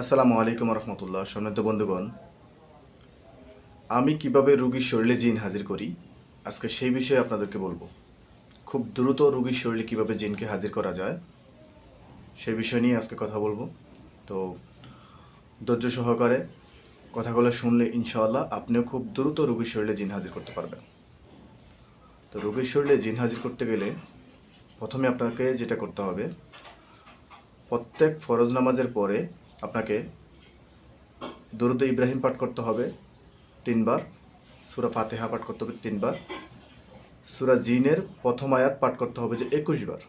আসসালামু আলাইকুম রহমতুল্লাহ। সম্মানিত বন্ধুগণ, আমি কিভাবে রোগীর শরীরে জিন হাজির করি আজকে সেই বিষয়ে আপনাদেরকে বলবো। খুব দ্রুত রোগীর শরীরে কিভাবে জিনকে হাজির করা যায় সেই বিষয় নিয়ে আজকে কথা বলবো। তো ধৈর্য সহকারে কথাগুলো শুনলে ইনশাআল্লাহ আপনিও খুব দ্রুত রোগীর শরীরে জিন হাজির করতে পারবেন। তো রোগীর শরীরে জিন হাজির করতে গেলে প্রথমে আপনাকে যেটা করতে হবে, প্রত্যেক ফরজ নামাজের পরে আপনাকে দরুদ ইব্রাহিম পাঠ করতে হবে 3 বার, সূরা ফাতিহা পাঠ করতে হবে 3 বার, সূরা জিনের প্রথম আয়াত পাঠ করতে হবে যে 21 বার।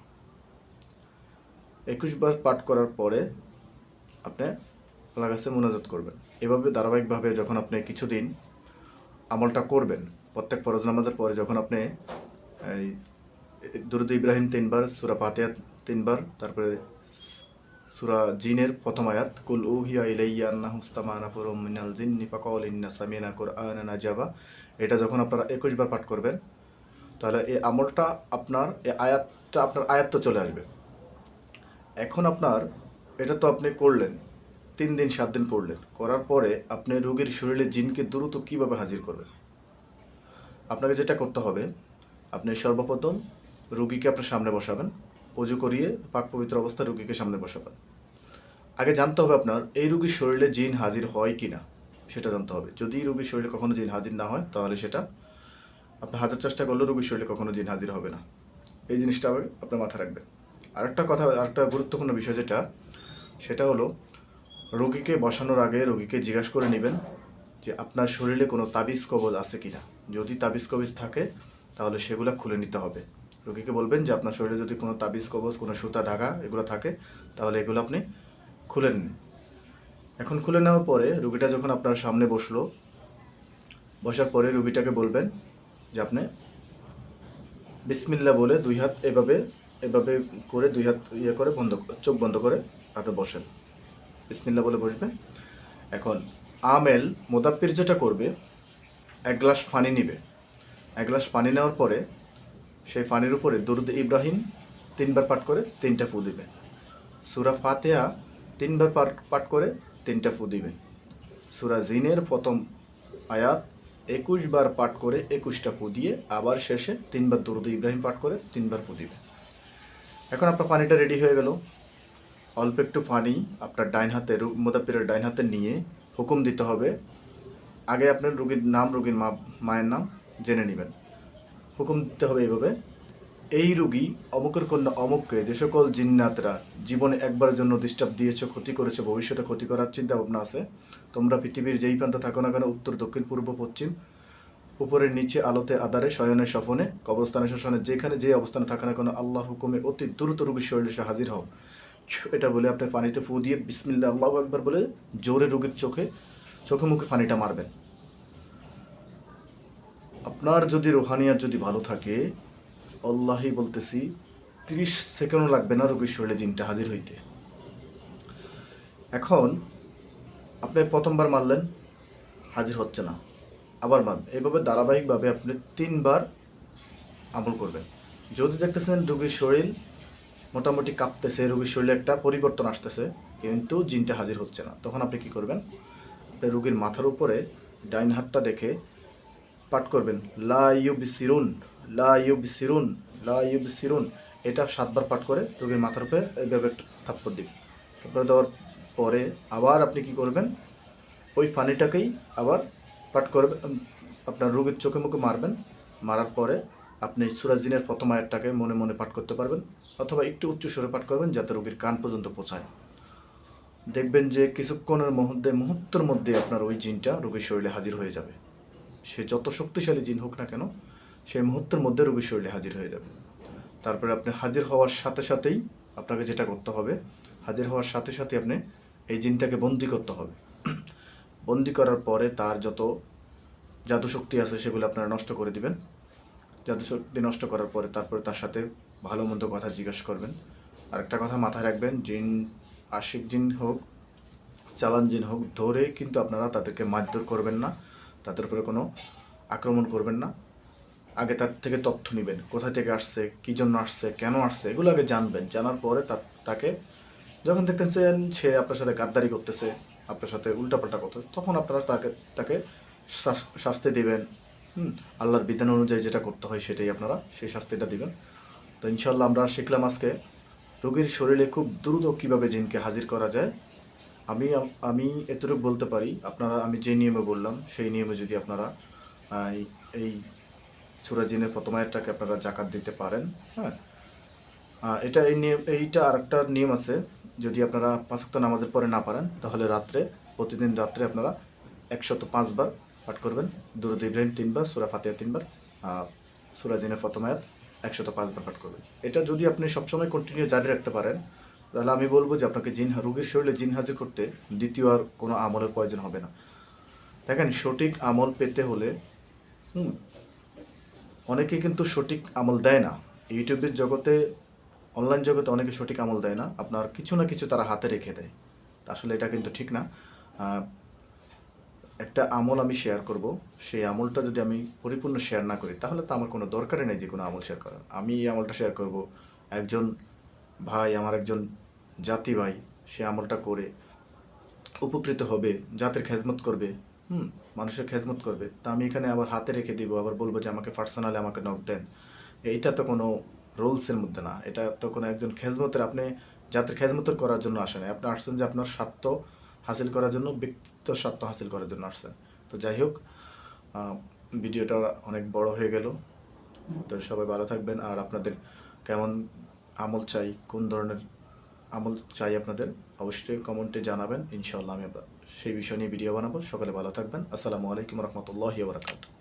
21 বার পাঠ করার পরে আপনি আল্লাহর কাছে মোনাজাত করবেন। এভাবে ধারাবাহিকভাবে যখন আপনি কিছুদিন আমলটা করবেন, প্রত্যেক ফরজ নামাজের পরে যখন আপনি এই দরুদ ইব্রাহিম 3 বার, সূরা ফাতিহা 3 বার, তারপরে সূরা জিনের প্রথম আয়াত কুল উহিয়া ইলাইয়া আন্নাহু ইসতামা নাফারুম মিনাল জিন্নি ফাকালু ইন্না সামিনা কুরআনান আজাবা, এটা যখন আপনারা 21 বার পাঠ করবেন তাহলে এই আমলটা আপনার এই আয়াতটা আপনার আয়াত্ত চলে আসবে। এখন আপনার এটা তো আপনি করলেন 3 দিন 7 দিন করলেন, করার পরে আপনি রোগীর শরীরে জিনকে দ্রুত কীভাবে হাজির করবেন? আপনাকে যেটা করতে হবে, আপনি সর্বপ্রথম রোগীকে আপনার সামনে বসাবেন, অজু করিয়ে পাক পবিত্র অবস্থায় রোগীকে সামনে বসাবেন। আগে জানতে হবে আপনার এই রোগীর শরীরে জিন হাজির হয় কি না সেটা জানতে হবে। যদি রোগীর শরীরে কখনো জিন হাজির না হয় তাহলে সেটা আপনি হাজার চেষ্টা করলেও রোগীর শরীরে কখনো জিন হাজির হবে না। এই জিনিসটা আপনার মাথায় রাখবেন। আরেকটা গুরুত্বপূর্ণ বিষয় সেটা হলো, রোগীকে বসানোর আগে রোগীকে জিজ্ঞাসা করে নেবেন যে আপনার শরীরে কোনো তাবিজ কবজ আছে কি না। যদি তাবিজ কবজ থাকে তাহলে সেগুলো খুলে নিতে হবে। রোগীকে বলবেন যে আপনার শরীরে যদি কোনো তাবিজ কবজ, কোনো সুতা ধাগা এগুলো থাকে তাহলে এগুলো আপনি খুলে নিন। এখন খুলে নেওয়ার পরে রোগীটা যখন আপনার সামনে বসলো, বসার পরে রোগীটাকে বলবেন যে আপনি বিসমিল্লাহ বলে 2 হাত এভাবে এভাবে করে 2 হাত করে চোখ বন্ধ করে আপনি বসেন। বিসমিল্লাহ বলে বসবেন। এখন আমেল মোদাব্বির যেটা করবে, 1 গ্লাস পানি নিবে। 1 গ্লাস পানি নেওয়ার পরে সেই পানির উপরে দরুদ ইব্রাহিম 3 বার পাঠ করে 3টা ফু দিবে। সূরা ফাতিহা 3 বার পাঠ করে 3টা ফু দিবে। সূরা জিনের প্রথম আয়াত 21 বার পাঠ করে 21টা ফু দিয়ে আবার শেষে 3 বার দরুদ ইব্রাহিম পাঠ করে 3 বার ফু দিবে। এখন আপনার পানিটা রেডি হয়ে গেল। অল্প একটু পানি আপনার ডাইন হাতে, মোদাব্বিরের ডাইন হাতে নিয়ে হুকুম দিতে হবে। আগে আপনার রোগীর নাম, রোগীর মায়ের নাম জেনে নেবেন। হুকুম দিতে হবে এইভাবে, এই রোগী অমুকের কন্যা অমুককে যে সকল জিন্নাতরা জীবনে একবারের জন্য ডিস্টার্ব দিয়েছো, ক্ষতি করেছো, ভবিষ্যতে ক্ষতি করার চিন্তা ভাবনা আছে, তোমরা পৃথিবীর যেই প্রান্তে থাকো না কেন, উত্তর দক্ষিণ পূর্ব পশ্চিম, উপরের নিচে, আলোতে আধারে, শয়নে স্বপনে, কবরস্থানে শ্মশানে, যেখানে যে অবস্থানে থাকে না কেন, আল্লাহর হুকুমে অতি দ্রুত রোগীর শরীরে এসে হাজির হও। এটা বলে আপনি পানিতে ফু দিয়ে বিসমিল্লাহ আল্লাহু আকবার বলে জোরে রোগীর চোখে মুখে পানিটা মারবেন। আপনার যদি রোহানিয়াত যদি ভালো থাকে, আল্লাহি বলতেছি 30 সেকেন্ডও লাগবে না রোগীর শরীরে জিনটা হাজির হইতে। এখন আপনি প্রথমবার মারলেন, হাজির হচ্ছে না, আবার মারবেন। এইভাবে ধারাবাহিকভাবে আপনি 3 বার আমল করবেন। যদি দেখতেছেন রোগীর শরীর মোটামুটি কাঁপতেছে, রোগীর শরীরে একটা পরিবর্তন আসতেছে কিন্তু জিনটা হাজির হচ্ছে না, তখন আপনি কি করবেন? আপনি রোগীর মাথার উপরে ডাইন হাতটা দেখে পাঠ করবেন লা ইউবসিরুন, লা ইউবসিরুন, লা ইউবসিরুন। এটা 7 বার পাঠ করে রোগীর মাথার উপরে এইভাবে একটা থাপ্পড় দিবেন। থাপ্পড় দেওয়ার পরে আবার আপনি কি করবেন? ওই পানিটাকেই আবার পাঠ করবেন, আপনার রোগীর চোখে মুখে মারবেন। মারার পরে আপনি সূরা জিনের প্রথম আয়াতটাকে মনে মনে পাঠ করতে পারবেন, অথবা একটু উচ্চ স্বরে পাঠ করবেন যাতে রোগীর কান পর্যন্ত পৌঁছায়। দেখবেন যে কিছুক্ষণের মুহূর্তের মধ্যে আপনার ওই জিনটা রোগীর শরীরে হাজির হয়ে যাবে। সে যত শক্তিশালী জিন হোক না কেন, সেই মুহূর্তের মধ্যে রোগীর শরীরে হাজির হয়ে যাবে। তারপরে আপনি হাজির হওয়ার সাথে সাথেই আপনাকে যেটা করতে হবে, হাজির হওয়ার সাথে সাথে আপনি এই জিনটাকে বন্দি করতে হবে। বন্দি করার পরে তার যত জাদুশক্তি আছে সেগুলো আপনারা নষ্ট করে দিবেন। জাদুশক্তি নষ্ট করার পরে তারপরে তার সাথে ভালো মন্দ কথা জিজ্ঞাসা করবেন। আরেকটা কথা মাথায় রাখবেন, জিন আশিক জিন হোক, চালান জিন হোক, ধরে কিন্তু আপনারা তাদেরকে মারধর করবেন না, তাদের উপরে কোনো আক্রমণ করবেন না। আগে তার থেকে তথ্য নেবেন, কোথা থেকে আসছে, কী জন্য আসছে, কেন আসছে, এগুলো আগে জানবেন। জানার পরে তাকে যখন দেখতেছেন সে আপনার সাথে গাদ্দারি করতেছে, আপনার সাথে উল্টাপাল্টা করতেছে, তখন আপনারা তাকে শাস্তি দিবেন। আল্লাহর বিধান অনুযায়ী যেটা করতে হয় সেটাই আপনারা সেই শাস্তিটা দিবেন। তো ইনশাল্লাহ আমরা শিখলাম আজকে রোগীর শরীরে খুব দ্রুত কিভাবে জিনকে হাজির করা যায়। আমি আমি এতটুকু বলতে পারি, আপনারা আমি যে নিয়মে বললাম সেই নিয়মে যদি আপনারা এই সূরা জিনের প্রথম আয়াতটাকে আপনারা জাকাত দিতে পারেন। হ্যাঁ, এটা এই নিয়ম, এইটা আরেকটা নিয়ম আছে, যদি আপনারা 5 ওয়াক্ত নামাজের পরে না পারেন তাহলে প্রতিদিন রাত্রে আপনারা 105 বার পাঠ করবেন, দুরূদ ইব্রাহিম 3 বার, সূরা ফাতিহা 3 বার, সূরা জিনের প্রথম আয়াত 105 বার পাঠ করবেন। এটা যদি আপনি সবসময় কন্টিনিউ জারি রাখতে পারেন তাহলে আমি বলবো যে আপনাকে রোগীর শরীরে জিন হাজির করতে দ্বিতীয় আর কোনো আমলের প্রয়োজন হবে না। দেখেন, সঠিক আমল পেতে হলে অনেকে কিন্তু সঠিক আমল দেয় না। ইউটিউবের জগতে, অনলাইন জগতে অনেকে সঠিক আমল দেয় না, আপনার কিছু না কিছু তারা হাতে রেখে দেয়। আসলে এটা কিন্তু ঠিক না। একটা আমল আমি শেয়ার করব, সেই আমলটা যদি আমি পরিপূর্ণ শেয়ার না করি তাহলে তো আমার কোনো দরকারই নেই যে কোনো আমল শেয়ার করার। আমি এই আমলটা শেয়ার করব, একজন ভাই, আমার একজন জাতি ভাই, সে আমলটা করে উপকৃত হবে, জাতের খেজমত করবে, মানুষের খেজমত করবে, তা আমি এখানে আবার হাতে রেখে দিব, আবার বলবো যে আমাকে পার্সোনালি আমাকে নক দেন। এইটা তো কোনো রুলসের মধ্যে না। এটা তো কোনো একজন খেজমতের, আপনি জাতের খেজমতের করার জন্য আসেন, আপনি আসছেন যে আপনার স্বার্থ হাসিল করার জন্য, ব্যক্তিত্ব স্বার্থ হাসিল করার জন্য আসছেন। তো যাই হোক, ভিডিওটা অনেক বড় হয়ে গেল। তো সবাই ভালো থাকবেন। আর আপনাদের কেমন আমল চাই, কোন ধরনের আমল চাই আপনাদের, অবশ্যই কমেন্টে জানাবেন। ইনশাআল্লাহ আমি সেই বিষয় নিয়ে ভিডিও বানাবো। সকালে ভালো থাকবেন। আসসালামু আলাইকুম রহমতুল্লাহি ওয়া বারাকাতুহু।